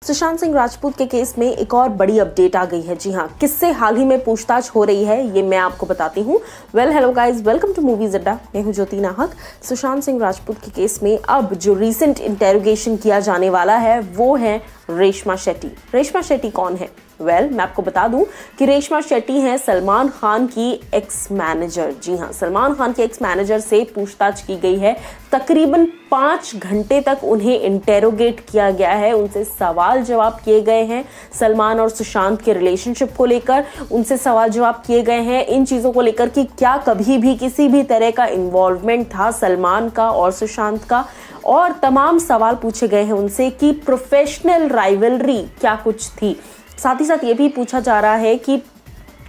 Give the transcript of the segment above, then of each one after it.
सुशांत सिंह राजपूत के केस में एक और बड़ी अपडेट आ गई है। जी हाँ, किससे हाल ही में पूछताछ हो रही है ये मैं आपको बताती हूँ। Hello guys, welcome to Movies Adda. मैं हूँ ज्योति नाहक। सुशांत सिंह राजपूत के केस में अब जो रीसेंट इंटेरोगेशन किया जाने वाला है वो है रेशमा शेट्टी। रेशमा शेट्टी कौन है? मैं आपको बता दूं कि रेशमा शेट्टी हैं सलमान खान की एक्स मैनेजर। जी हाँ, सलमान खान के एक्स मैनेजर से पूछताछ की गई है। तकरीबन 5 घंटे तक उन्हें इंटेरोगेट किया गया है, उनसे सवाल जवाब किए गए हैं। सलमान और सुशांत के रिलेशनशिप को लेकर उनसे सवाल जवाब किए गए हैं, इन चीज़ों को लेकर कि क्या कभी भी किसी भी तरह का इन्वॉल्वमेंट था सलमान का और सुशांत का, और तमाम सवाल पूछे गए हैं उनसे कि प्रोफेशनल राइवलरी क्या कुछ थी। साथ ही साथ ये भी पूछा जा रहा है कि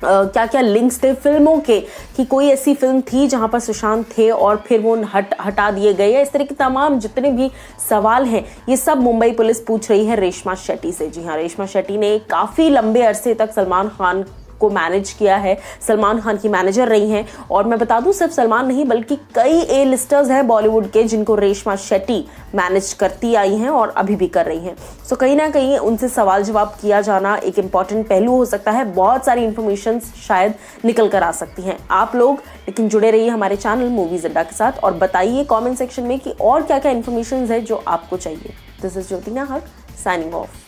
क्या क्या लिंक्स थे फिल्मों के, कि कोई ऐसी फिल्म थी जहां पर सुशांत थे और फिर वो हटा दिए गए। इस तरह के तमाम जितने भी सवाल हैं ये सब मुंबई पुलिस पूछ रही है रेशमा शेट्टी से। जी हाँ, रेशमा शेट्टी ने काफ़ी लंबे अरसे तक सलमान खान को मैनेज किया है, सलमान खान की मैनेजर रही हैं। और मैं बता दूं सिर्फ सलमान नहीं बल्कि कई ए लिस्टर्स हैं बॉलीवुड के जिनको रेशमा शेट्टी मैनेज करती आई हैं और अभी भी कर रही हैं। सो कहीं ना कहीं उनसे सवाल जवाब किया जाना एक इंपॉर्टेंट पहलू हो सकता है। बहुत सारी इंफॉर्मेशन शायद निकल कर आ सकती हैं। आप लोग लेकिन जुड़े रहिए हमारे चैनल मूवीज अड्डा के साथ और बताइए कॉमेंट सेक्शन में कि और क्या क्या इंफॉर्मेशन है जो आपको चाहिए। दिस इज ज्योति नाहक साइनिंग ऑफ।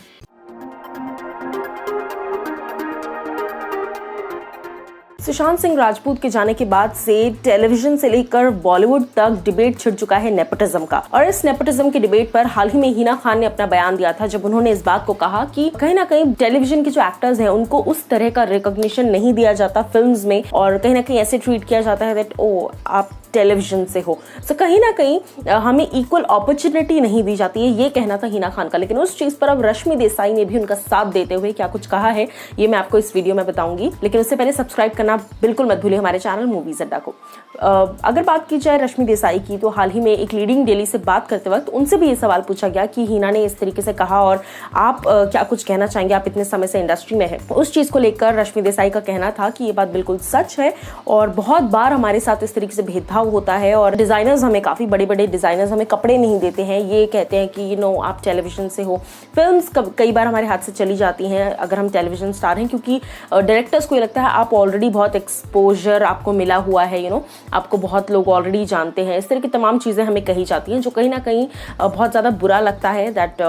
सुशांत सिंह राजपूत के जाने के बाद से टेलीविजन से लेकर बॉलीवुड तक डिबेट छिड़ चुका है नेपोटिज्म का। और इस नेपोटिज्म के डिबेट पर हाल ही में हिना खान ने अपना बयान दिया था, जब उन्होंने इस बात को कहा कि कहीं ना कहीं टेलीविजन के जो एक्टर्स हैं उनको उस तरह का रिकॉग्निशन नहीं दिया जाता फिल्म्स में, और कहीं ना कहीं ऐसे ट्रीट किया जाता है दैट ओ आप टेलीविजन से हो। सो कहीं ना कहीं हमें इक्वल अपॉर्चुनिटी नहीं दी जाती है, ये कहना था हिना खान का। लेकिन उस चीज पर अब रश्मि देसाई ने भी उनका साथ देते हुए क्या कुछ कहा है ये मैं आपको इस वीडियो में बताऊंगी। लेकिन उससे पहले सब्सक्राइब करना बिल्कुल मत भूलिए हमारे चैनल मूवीज अड्डा को। अगर बात की जाए रश्मि देसाई की, तो हाल ही में एक लीडिंग डेली से बात करते वक्त उनसे भी ये सवाल पूछा गया कि हिना ने इस तरीके से कहा और आप क्या कुछ कहना चाहेंगे, आप इतने समय से इंडस्ट्री में है। उस चीज को लेकर रश्मि देसाई का कहना था कि ये बात बिल्कुल सच है और बहुत बार हमारे साथ इस तरीके से भेदभाव होता है और डिजाइनर्स हमें, काफी बड़े बड़े डिजाइनर्स हमें कपड़े नहीं देते हैं, ये कहते हैं कि आप टेलीविजन से हो। फिल्म्स कई बार हमारे हाथ से चली जाती हैं अगर हम टेलीविजन स्टार हैं, क्योंकि डायरेक्टर्स को ये लगता है आप ऑलरेडी बहुत एक्सपोजर आपको मिला हुआ है, आपको बहुत लोग ऑलरेडी जानते हैं। इस तरह की तमाम चीज़ें हमें कही जाती हैं जो कहीं ना कहीं बहुत ज़्यादा बुरा लगता है। That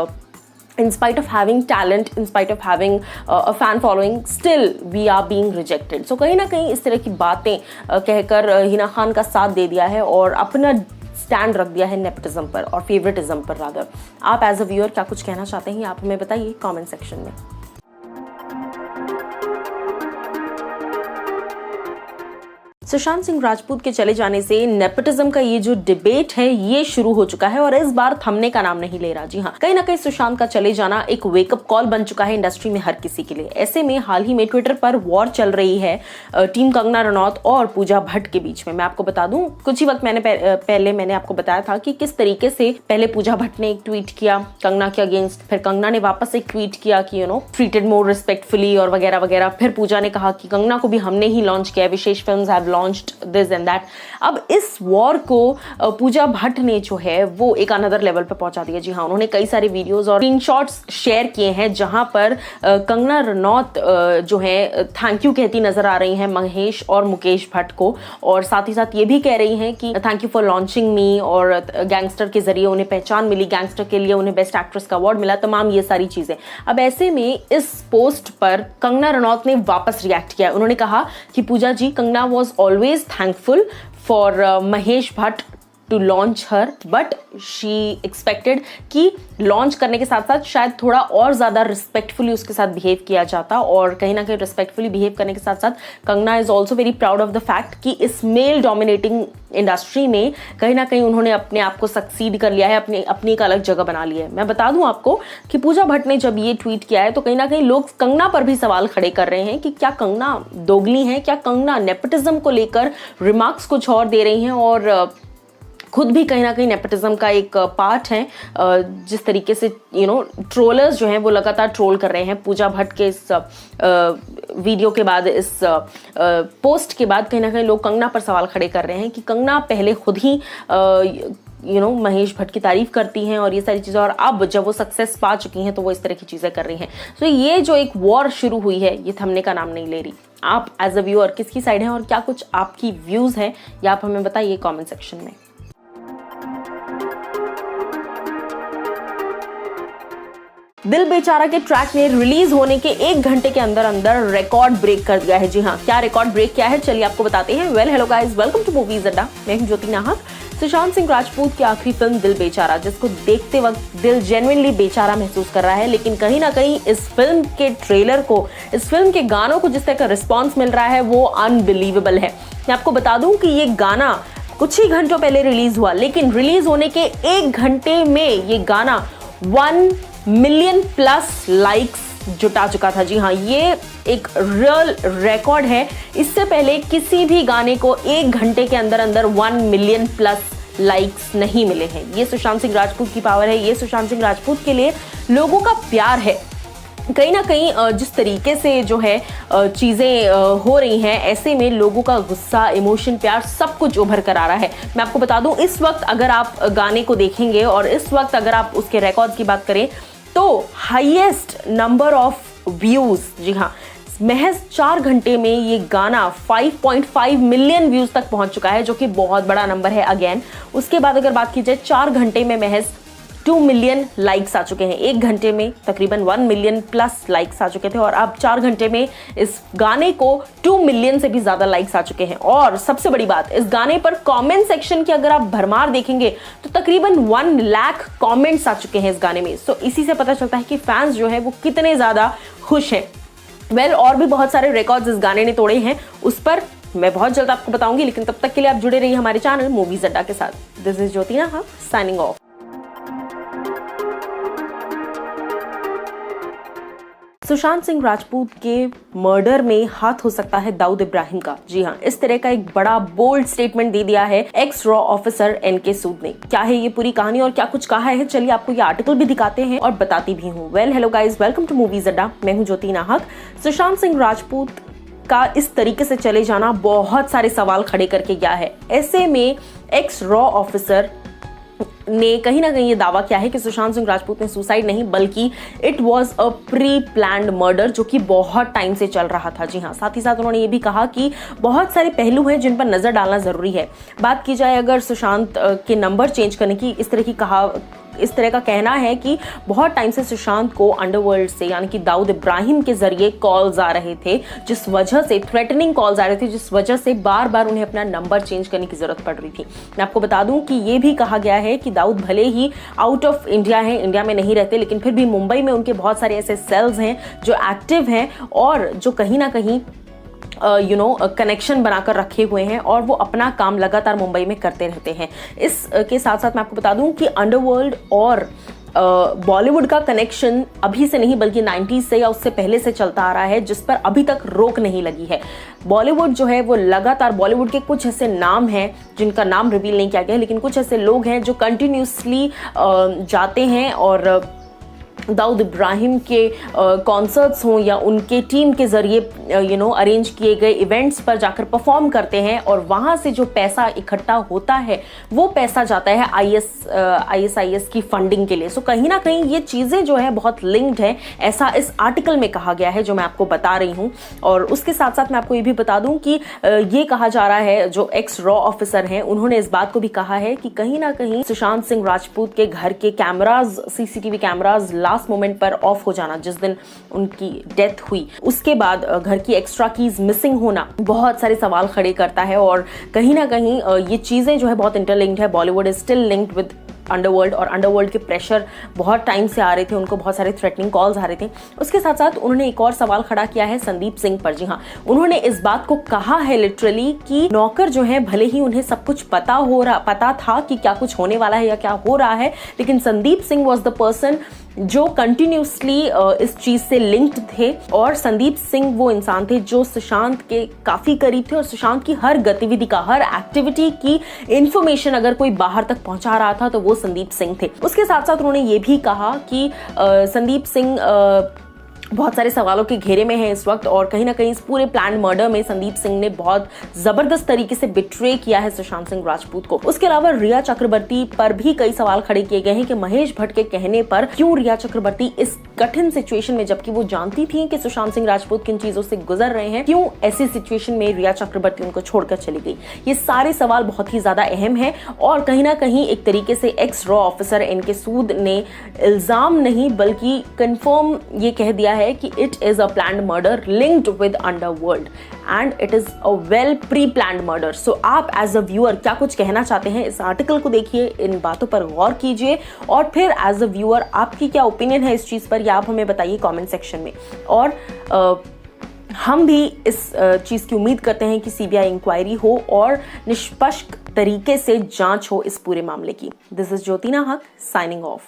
in spite of having talent, in spite of having a fan following, still we are being rejected. So कहीं ना कहीं इस तरह की बातें कहकर हिना खान का साथ दे दिया है और अपना स्टैंड रख दिया है नेपोटिज्म पर और फेवरेटिज्म पर रादर। आप एज अ व्यूअर क्या कुछ कहना चाहते हैं आप हमें बताइए कमेंट सेक्शन में। सुशांत सिंह राजपूत के चले जाने से नेपोटिज्म का ये जो डिबेट है ये शुरू हो चुका है और इस बार थमने का नाम नहीं ले रहा। जी हाँ, कहीं ना कहीं सुशांत का चले जाना एक वेकअप कॉल बन चुका है इंडस्ट्री में हर किसी के लिए। ऐसे में हाल ही में ट्विटर पर वॉर चल रही है टीम कंगना रनौत और पूजा भट्ट के बीच में। मैं आपको बता दूं कुछ ही वक्त पहले मैंने आपको बताया था कि किस तरीके से पहले पूजा भट्ट ने एक ट्वीट किया कंगना के अगेंस्ट, फिर कंगना ने वापस एक ट्वीट किया कि ट्रीटेड मोर रिस्पेक्टफुली और वगैरह वगैरह। फिर पूजा ने कहा कि कंगना को भी हमने ही लॉन्च किया, Vishesh films have launched this and that। अब इस वॉर को पूजा भट्ट ने जो है वो एक अनदर लेवल पे पहुंचा दिया। जी हाँ, उन्होंने कई सारे वीडियोस और स्क्रीनशॉट्स शेयर किए हैं जहां पर कंगना रनौत जो है थैंक यू कहती नजर आ रही हैं महेश और मुकेश भट्ट को, और साथ ही साथ ये भी कह रही हैं कि थैंक यू फॉर लॉन्चिंग मी, और गैंगस्टर के जरिए उन्हें पहचान मिली, गैंगस्टर के लिए उन्हें बेस्ट एक्ट्रेस का अवार्ड मिला, तमाम ये सारी चीजें। अब ऐसे में इस पोस्ट पर कंगना रनौत ने वापस रिएक्ट किया। उन्होंने कहा कि Pooja ji, Kangana was always thankful for Mahesh Bhatt to launch her, but she expected कि लॉन्च करने के साथ साथ शायद थोड़ा और ज़्यादा रिस्पेक्टफुली उसके साथ बिहेव किया जाता, और कहीं ना कहीं रिस्पेक्टफुली बिहेव करने के साथ साथ Kangana is also very proud of the fact कि इस मेल डोमिनेटिंग इंडस्ट्री में कहीं ना कहीं उन्होंने अपने आप को सक्सीड कर लिया है, अपनी एक अलग जगह बना ली है। मैं बता दूं आपको कि पूजा भट्ट ने जब ये ट्वीट किया है तो कहीं ना कहीं लोग कंगना पर भी सवाल खड़े कर रहे हैं कि क्या कंगना दोगली है, क्या कंगना नेपोटिज्म को लेकर रिमार्क्स कुछ और दे रही हैं और खुद भी कहीं ना कहीं नेपोटिज्म का एक पार्ट है। जिस तरीके से ट्रोलर्स जो हैं वो लगातार ट्रोल कर रहे हैं पूजा भट्ट के इस वीडियो के बाद, इस पोस्ट के बाद कहीं ना कहीं लोग कंगना पर सवाल खड़े कर रहे हैं कि कंगना पहले खुद ही महेश भट्ट की तारीफ करती हैं और ये सारी चीज़ें, और अब जब वो सक्सेस पा चुकी हैं तो वो इस तरह की चीज़ें कर रही हैं। तो ये जो एक वॉर शुरू हुई है ये थमने का नाम नहीं ले रही। आप एज अ व्यूअर किसकी साइड हैं और क्या कुछ आपकी व्यूज़ हैं ये आप हमें बताइए कमेंट सेक्शन में। दिल बेचारा के ट्रैक ने रिलीज होने के 1 घंटे के अंदर अंदर रिकॉर्ड ब्रेक कर दिया है। जी हाँ, क्या रिकॉर्ड ब्रेक किया है चलिए आपको बताते हैं। Well hello guys, welcome to Movies Adda. मैं हूं ज्योति नाहक। सुशांत सिंह राजपूत की आखिरी फिल्म दिल बेचारा, जिसको देखते वक्त दिल जेन्युइनली बेचारा महसूस कर रहा है, लेकिन कहीं ना कहीं इस फिल्म के ट्रेलर को, इस फिल्म के गानों को जिस तरह का रिस्पॉन्स मिल रहा है वो अनबिलीवेबल है। मैं आपको बता दूं कि ये गाना कुछ ही घंटों पहले रिलीज हुआ, लेकिन रिलीज होने के 1 घंटे में ये गाना 1 मिलियन प्लस लाइक्स जुटा चुका था। जी हाँ, ये एक रियल रिकॉर्ड है। इससे पहले किसी भी गाने को 1 घंटे के अंदर अंदर 1 मिलियन प्लस लाइक्स नहीं मिले हैं। ये सुशांत सिंह राजपूत की पावर है, ये सुशांत सिंह राजपूत के लिए लोगों का प्यार है। कहीं ना कहीं जिस तरीके से जो है चीज़ें हो रही हैं, ऐसे में लोगों का गुस्सा, इमोशन, प्यार सब कुछ उभर कर आ रहा है। मैं आपको बता दूं, इस वक्त अगर आप गाने को देखेंगे और इस वक्त अगर आप उसके रिकॉर्ड्स की बात करें तो हाईएस्ट नंबर ऑफ व्यूज, जी हाँ, महज 4 घंटे में ये गाना 5.5 मिलियन व्यूज तक पहुंच चुका है, जो कि बहुत बड़ा नंबर है अगेन। उसके बाद अगर बात की जाए 4 घंटे में महज 2 मिलियन लाइक्स आ चुके हैं। 1 घंटे में तकरीबन 1 मिलियन प्लस लाइक्स आ चुके थे और अब 4 घंटे में इस गाने को 2 मिलियन से भी ज्यादा लाइक्स आ चुके हैं। और सबसे बड़ी बात, इस गाने पर कमेंट सेक्शन की अगर आप भरमार देखेंगे तो तकरीबन 1 लाख कमेंट्स आ चुके हैं इस गाने में। सो इसी से पता चलता है कि फैंस जो है वो कितने ज्यादा खुश हैं। वेल, और भी बहुत सारे रिकॉर्ड्स इस गाने ने तोड़े हैं, उस पर मैं बहुत जल्द आपको बताऊंगी, लेकिन तब तक के लिए आप जुड़े रहिए हमारे चैनल मूवीज अड्डा के साथ। दिस इज ज्योति नाहक साइनिंग ऑफ। सुशांत सिंह राजपूत के मर्डर में हाथ हो सकता है दाऊद इब्राहिम का। जी हाँ, इस तरह का एक बड़ा बोल्ड स्टेटमेंट दे दिया है एक्स रॉ ऑफिसर एनके सूद ने। क्या है ये पूरी कहानी और क्या कुछ कहा है, चलिए आपको ये आर्टिकल भी दिखाते हैं और बताती भी हूँ। Well hello guys, welcome to Movies Adda. मैं हूँ ज्योति नाहक। सुशांत सिंह राजपूत का इस तरीके से चले जाना बहुत सारे सवाल खड़े करके गया है। ऐसे में एक्स रॉ ऑफिसर ने कहीं ना कहीं ये दावा किया है कि सुशांत सिंह राजपूत ने सुसाइड नहीं बल्कि it was a pre planned murder, जो कि बहुत टाइम से चल रहा था। जी हाँ, साथ ही साथ उन्होंने ये भी कहा कि बहुत सारे पहलू हैं जिन पर नजर डालना जरूरी है। बात की जाए अगर सुशांत के नंबर चेंज करने की, इस तरह का कहना है कि बहुत टाइम से सुशांत को अंडरवर्ल्ड से यानी कि दाऊद इब्राहिम के जरिए कॉल्स आ रहे थे, जिस वजह से थ्रेटनिंग कॉल्स आ रहे थे, जिस वजह से बार बार उन्हें अपना नंबर चेंज करने की जरूरत पड़ रही थी। मैं आपको बता दूं कि ये भी कहा गया है कि दाऊद भले ही आउट ऑफ इंडिया हैं, इंडिया में नहीं रहते, लेकिन फिर भी मुंबई में उनके बहुत सारे ऐसे सेल्स हैं जो एक्टिव हैं और जो कहीं ना कहीं कनेक्शन बनाकर रखे हुए हैं और वो अपना काम लगातार मुंबई में करते रहते हैं। इसके साथ साथ मैं आपको बता दूं कि अंडरवर्ल्ड और बॉलीवुड का कनेक्शन अभी से नहीं बल्कि 90s से या उससे पहले से चलता आ रहा है, जिस पर अभी तक रोक नहीं लगी है। बॉलीवुड जो है वो लगातार, बॉलीवुड के कुछ ऐसे नाम हैं जिनका नाम रिवील नहीं किया गया, लेकिन कुछ ऐसे लोग हैं जो कंटिन्यूसली जाते हैं और दाऊद इब्राहिम के कॉन्सर्ट्स हों या उनके टीम के जरिए अरेंज किए गए इवेंट्स पर जाकर परफॉर्म करते हैं और वहां से जो पैसा इकट्ठा होता है वो पैसा जाता है ISIS की फंडिंग के लिए। सो कहीं ना कहीं ये चीजें जो है बहुत लिंक्ड है, ऐसा इस आर्टिकल में कहा गया है जो मैं आपको बता रही हूँ। और उसके साथ साथ मैं आपको ये भी बता दूं कि ये कहा जा रहा है, जो एक्स रॉ ऑफिसर हैं उन्होंने इस बात को भी कहा है कि कहीं ना कहीं सुशांत सिंह राजपूत के घर के cameras, CCTV cameras last moment पर ऑफ हो जाना, जिस दिन उनकी डेथ हुई, उसके बाद घर की एक्स्ट्रा कीज मिसिंग होना बहुत सारे सवाल खड़े करता है। और कहीं ना कहीं ये चीजें जो है बहुत इंटरलिंक्ड है। Bollywood is still linked with underworld और अंडरवर्ल्ड के प्रेशर बहुत टाइम से आ रहे थे, उनको बहुत सारे थ्रेटनिंग कॉल्स आ रहे थे। उसके साथ साथ उन्होंने एक और सवाल खड़ा किया है संदीप सिंह पर। जी हाँ, उन्होंने इस बात को कहा है लिटरली कि नौकर जो है भले ही उन्हें सब कुछ पता था कि क्या कुछ होने वाला है या क्या हो रहा है, लेकिन Sandeep Singh was the person जो कंटिन्यूसली इस चीज से लिंक्ड थे। और संदीप सिंह वो इंसान थे जो सुशांत के काफी करीब थे और सुशांत की हर गतिविधि का, हर एक्टिविटी की इंफॉर्मेशन अगर कोई बाहर तक पहुंचा रहा था तो वो संदीप सिंह थे। उसके साथ साथ उन्होंने ये भी कहा कि संदीप सिंह बहुत सारे सवालों के घेरे में है इस वक्त और कहीं ना कहीं इस पूरे प्लान मर्डर में संदीप सिंह ने बहुत जबरदस्त तरीके से बिट्रे किया है सुशांत सिंह राजपूत को। उसके अलावा रिया चक्रवर्ती पर भी कई सवाल खड़े किए गए हैं कि महेश भट्ट के कहने पर क्यों रिया चक्रवर्ती इस कठिन सिचुएशन में, जबकि वो जानती थी कि सुशांत सिंह राजपूत किन चीजों से गुजर रहे हैं, क्यों ऐसी सिचुएशन में रिया चक्रवर्ती उनको छोड़कर चली गई। ये सारे सवाल बहुत ही ज्यादा अहम है और कहीं ना कहीं एक तरीके से एक्स रॉ ऑफिसर एनके सूद ने इल्जाम नहीं बल्कि कंफर्म ये कह दिया है कि it is a planned murder linked with underworld and it is a well pre planned murder. So आप एज अ व्यूअर क्या कुछ कहना चाहते हैं, इस आर्टिकल को देखिए, इन बातों पर गौर कीजिए और फिर एज अ व्यूअर आपकी क्या ओपिनियन है इस चीज पर, या आप हमें बताइए कमेंट सेक्शन में। और हम भी इस चीज की उम्मीद करते हैं कि सीबीआई इंक्वायरी हो और निष्पक्ष तरीके से जांच हो इस पूरे मामले की। दिस इज ज्योति नाहक साइनिंग ऑफ।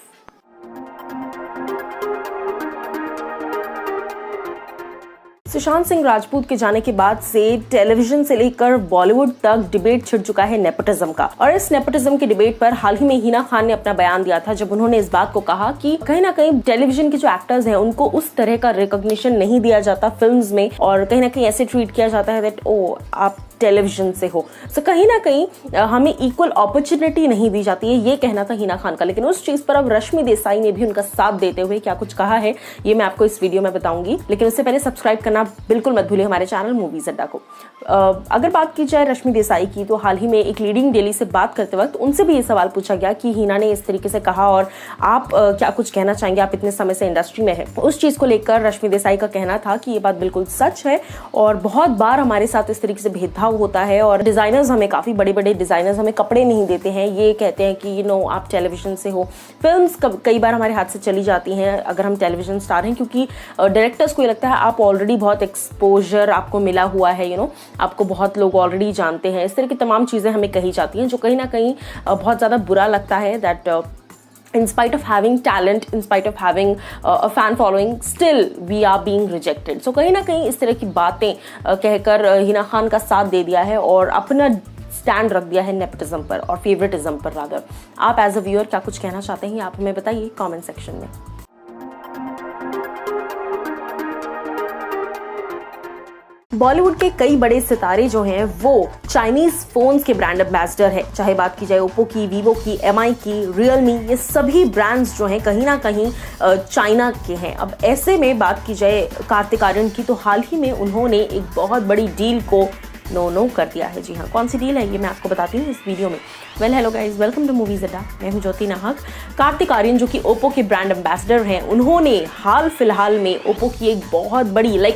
सुशांत सिंह राजपूत के जाने के बाद से टेलीविजन से लेकर बॉलीवुड तक डिबेट छिड़ चुका है नेपोटिज्म का। और इस नेपोटिज्म के डिबेट पर हाल ही में हिना खान ने अपना बयान दिया था, जब उन्होंने इस बात को कहा कि कहीं ना कहीं टेलीविजन के जो एक्टर्स हैं उनको उस तरह का रिकॉग्निशन नहीं दिया जाता फिल्म्स में और कहीं ना कहीं ऐसे ट्रीट किया जाता है दैट ओ आप टेलीविजन से हो। सो कहीं ना कहीं हमें इक्वल अपॉर्चुनिटी नहीं दी जाती है, ये कहना था हिना खान का। लेकिन उस चीज पर अब रश्मि देसाई ने भी उनका साथ देते हुए क्या कुछ कहा है ये मैं आपको इस वीडियो में बताऊंगी। लेकिन उससे पहले सब्सक्राइब करना बिल्कुल मत भूलिए हमारे चैनल मूवीज अड्डा को। अगर बात की जाए रश्मि देसाई की, तो हाल ही में एक लीडिंग डेली से बात करते वक्त उनसे भी ये सवाल पूछा गया कि हिना ने इस तरीके से कहा और आप क्या कुछ कहना चाहेंगे, आप इतने समय से इंडस्ट्री में है। उस चीज को लेकर रश्मि देसाई का कहना था कि ये बात बिल्कुल सच है और बहुत बार हमारे साथ इस तरीके से भेदभाव होता है और डिजाइनर्स हमें, काफी बड़े बड़े डिजाइनर्स हमें कपड़े नहीं देते हैं, ये कहते हैं कि आप टेलीविजन से हो। फिल्म्स कई बार हमारे हाथ से चली जाती हैं अगर हम टेलीविजन स्टार हैं, क्योंकि डायरेक्टर्स को ये लगता है आप ऑलरेडी बहुत एक्सपोजर आपको मिला हुआ है, आपको बहुत लोग ऑलरेडी जानते हैं। इस तरह की तमाम चीजें हमें कही जाती हैं जो कहीं ना कहीं बहुत ज्यादा बुरा लगता है that in spite of having talent, in spite of having a fan following, still we are being rejected. So कहीं ना कहीं इस तरह की बातें कहकर हिना खान का साथ दे दिया है और अपना स्टैंड रख दिया है नेपोटिज्म पर और फेवरेटिज्म पर रादर। आप एज अ व्यूअर क्या कुछ कहना चाहते हैं आप हमें बताइए कमेंट सेक्शन में। बॉलीवुड के कई बड़े सितारे जो हैं वो चाइनीज फोन्स के ब्रांड एम्बेसडर है, चाहे बात की जाए ओप्पो की, वीवो की, एमआई की, रियलमी, ये सभी ब्रांड्स जो हैं कहीं ना कहीं चाइना के हैं। अब ऐसे में बात की जाए कार्तिक आर्यन की, तो हाल ही में उन्होंने एक बहुत बड़ी डील को नो कर दिया है। जी हाँ, कौन सी डील है ये मैं आपको बताती हूँ इस वीडियो में। Well hello guys, welcome to Movies Adda. मैं हूँ ज्योति नाहक। कार्तिक आर्यन जो कि ओप्पो के ब्रांड एम्बेसडर हैं, उन्होंने हाल फिलहाल में ओप्पो की एक बहुत बड़ी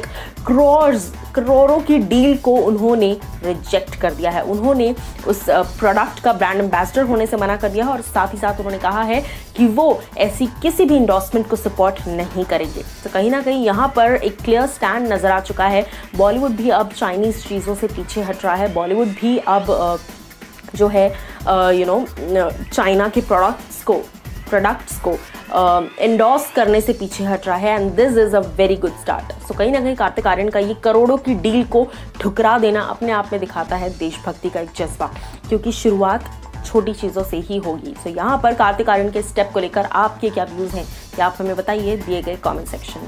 करोड़ों की डील को उन्होंने रिजेक्ट कर दिया है। उन्होंने उस प्रोडक्ट का ब्रांड एम्बेसडर होने से मना कर दिया है और साथ ही साथ उन्होंने कहा है कि वो ऐसी किसी भी इंडोर्समेंट को सपोर्ट नहीं करेंगे। तो कहीं ना कहीं यहाँ पर एक क्लियर स्टैंड नजर आ चुका है। बॉलीवुड भी अब चाइनीज चीज़ों से पीछे हट रहा है। बॉलीवुड भी अब जो है चाइना के प्रोडक्ट्स को एंडोर्स करने से पीछे हट रहा है and this is a very good start. So कहीं ना कहीं कार्तिक आर्यन का ये करोड़ों की डील को ठुकरा देना अपने आप में दिखाता है देशभक्ति का एक जज्बा, क्योंकि शुरुआत छोटी चीज़ों से ही होगी। सो यहाँ पर कार्तिक आर्यन के स्टेप को लेकर आपके क्या व्यूज़ हैं, क्या आप हमें बताइए दिए गए कमेंट सेक्शन में।